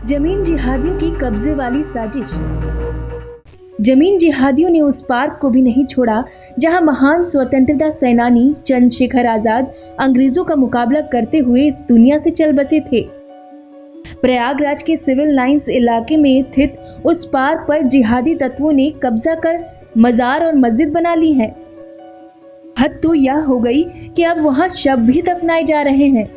जमीन जिहादियों की कब्जे वाली साजिश। जमीन जिहादियों ने उस पार्क को भी नहीं छोड़ा जहां महान स्वतंत्रता सेनानी चंद्रशेखर आजाद अंग्रेजों का मुकाबला करते हुए इस दुनिया से चल बसे थे। प्रयागराज के सिविल लाइंस इलाके में स्थित उस पार्क पर जिहादी तत्वों ने कब्जा कर मजार और मस्जिद बना ली है। हद तो यह हो गई कि अब वहां शव भी दफनाए जा रहे हैं।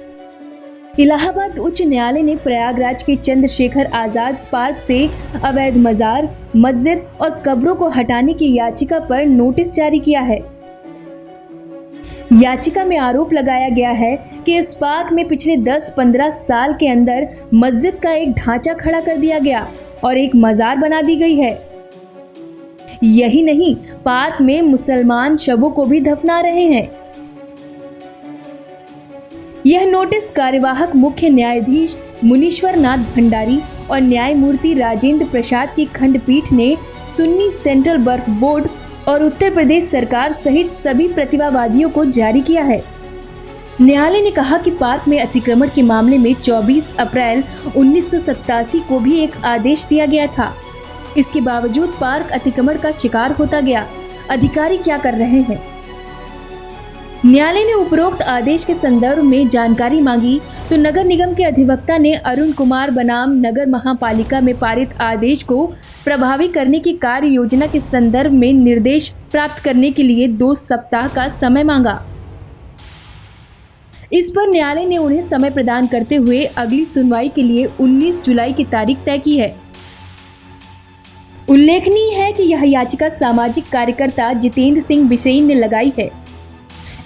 इलाहाबाद उच्च न्यायालय ने प्रयागराज के चंद्रशेखर आजाद पार्क से अवैध मजार, मस्जिद और कब्रों को हटाने की याचिका पर नोटिस जारी किया है। याचिका में आरोप लगाया गया है कि इस पार्क में पिछले 10-15 साल के अंदर मस्जिद का एक ढांचा खड़ा कर दिया गया और एक मजार बना दी गई है। यही नहीं, पार्क में मुसलमान शवों को भी दफना रहे हैं। यह नोटिस कार्यवाहक मुख्य न्यायाधीश मुनीश्वर नाथ भंडारी और न्यायमूर्ति राजेंद्र प्रसाद की खंडपीठ ने सुन्नी सेंट्रल वक्फ बोर्ड और उत्तर प्रदेश सरकार सहित सभी प्रतिवादियों को जारी किया है। न्यायालय ने कहा कि पार्क में अतिक्रमण के मामले में 24 अप्रैल 1987 को भी एक आदेश दिया गया था। इसके बावजूद पार्क अतिक्रमण का शिकार होता गया। अधिकारी क्या कर रहे हैं? न्यायालय ने उपरोक्त आदेश के संदर्भ में जानकारी मांगी तो नगर निगम के अधिवक्ता ने अरुण कुमार बनाम नगर महापालिका में पारित आदेश को प्रभावी करने की कार्य योजना के संदर्भ में निर्देश प्राप्त करने के लिए 2 सप्ताह का समय मांगा। इस पर न्यायालय ने उन्हें समय प्रदान करते हुए अगली सुनवाई के लिए 19 जुलाई की तारीख तय की है। उल्लेखनीय है कि यह याचिका सामाजिक कार्यकर्ता जितेंद्र सिंह बिसेन ने लगाई है।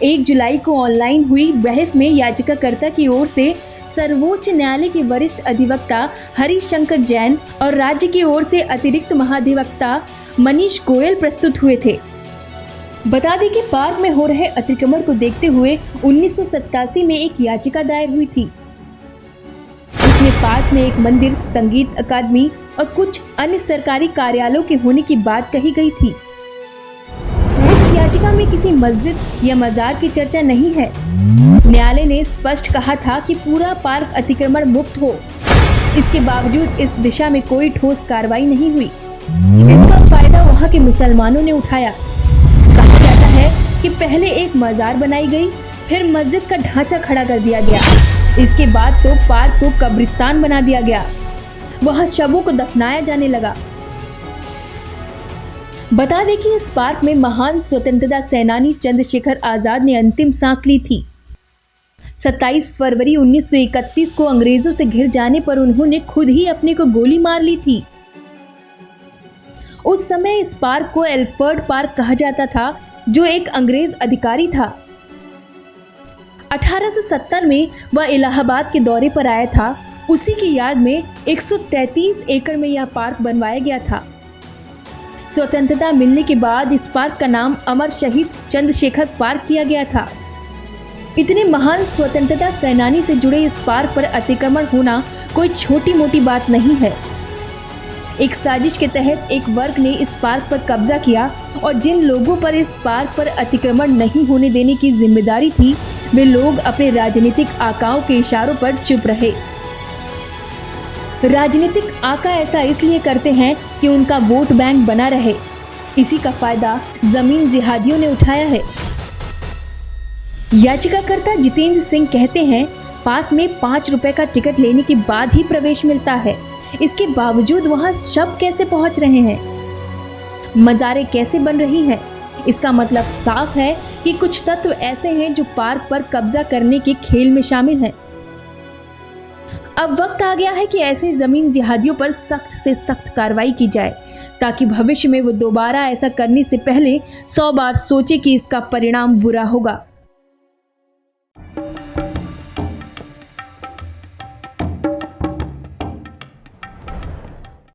1 जुलाई को ऑनलाइन हुई बहस में याचिकाकर्ता की ओर से सर्वोच्च न्यायालय के वरिष्ठ अधिवक्ता हरिशंकर जैन और राज्य की ओर से अतिरिक्त महाधिवक्ता मनीष गोयल प्रस्तुत हुए थे। बता दें कि पार्क में हो रहे अतिक्रमण को देखते हुए 1987 में एक याचिका दायर हुई थी। इसमें पार्क में एक मंदिर, संगीत अकादमी और कुछ अन्य सरकारी कार्यालयों के होने की बात कही गई थी। याचिका में किसी मस्जिद या मजार की चर्चा नहीं है। न्यायालय ने स्पष्ट कहा था कि पूरा पार्क अतिक्रमण मुक्त हो। इसके बावजूद इस दिशा में कोई ठोस कार्रवाई नहीं हुई। इसका फायदा वहां के मुसलमानों ने उठाया। कहा जाता है कि पहले एक मजार बनाई गई, फिर मस्जिद का ढांचा खड़ा कर दिया गया। इसके बाद तो पार्क को कब्रिस्तान बना दिया गया। वहां शवों को दफनाया जाने लगा। बता दें कि इस पार्क में महान स्वतंत्रता सेनानी चंद्रशेखर आजाद ने अंतिम सांस ली थी। 27 फरवरी 1931 को अंग्रेजों से घिर जाने पर उन्होंने खुद ही अपने को गोली मार ली थी। उस समय इस पार्क को एल्फर्ड पार्क कहा जाता था, जो एक अंग्रेज अधिकारी था। 1870 में वह इलाहाबाद के दौरे पर आया था। उसी की याद में 133 एकड़ में यह पार्क बनवाया गया था। स्वतंत्रता मिलने के बाद इस पार्क का नाम अमर शहीद चंद्रशेखर पार्क किया गया था। इतने महान स्वतंत्रता सेनानी से जुड़े इस पार्क पर अतिक्रमण होना कोई छोटी मोटी बात नहीं है। एक साजिश के तहत एक वर्ग ने इस पार्क पर कब्जा किया और जिन लोगों पर इस पार्क पर अतिक्रमण नहीं होने देने की जिम्मेदारी थी, वे लोग अपने राजनीतिक आकाओं के इशारों पर चुप रहे। राजनीतिक आका ऐसा इसलिए करते हैं कि उनका वोट बैंक बना रहे। इसी का फायदा जमीन जिहादियों ने उठाया है। याचिकाकर्ता जितेंद्र सिंह कहते हैं, पार्क में 5 रुपए का टिकट लेने के बाद ही प्रवेश मिलता है। इसके बावजूद वहां शव कैसे पहुंच रहे हैं? मजारें कैसे बन रही हैं? इसका मतलब साफ है कि कुछ तत्व ऐसे हैं जो पार्क पर कब्जा करने के खेल में शामिल हैं। अब वक्त आ गया है कि ऐसे जमीन जिहादियों पर सख्त से सख्त कार्रवाई की जाए, ताकि भविष्य में वो दोबारा ऐसा करने से पहले 100 बार सोचे कि इसका परिणाम बुरा होगा।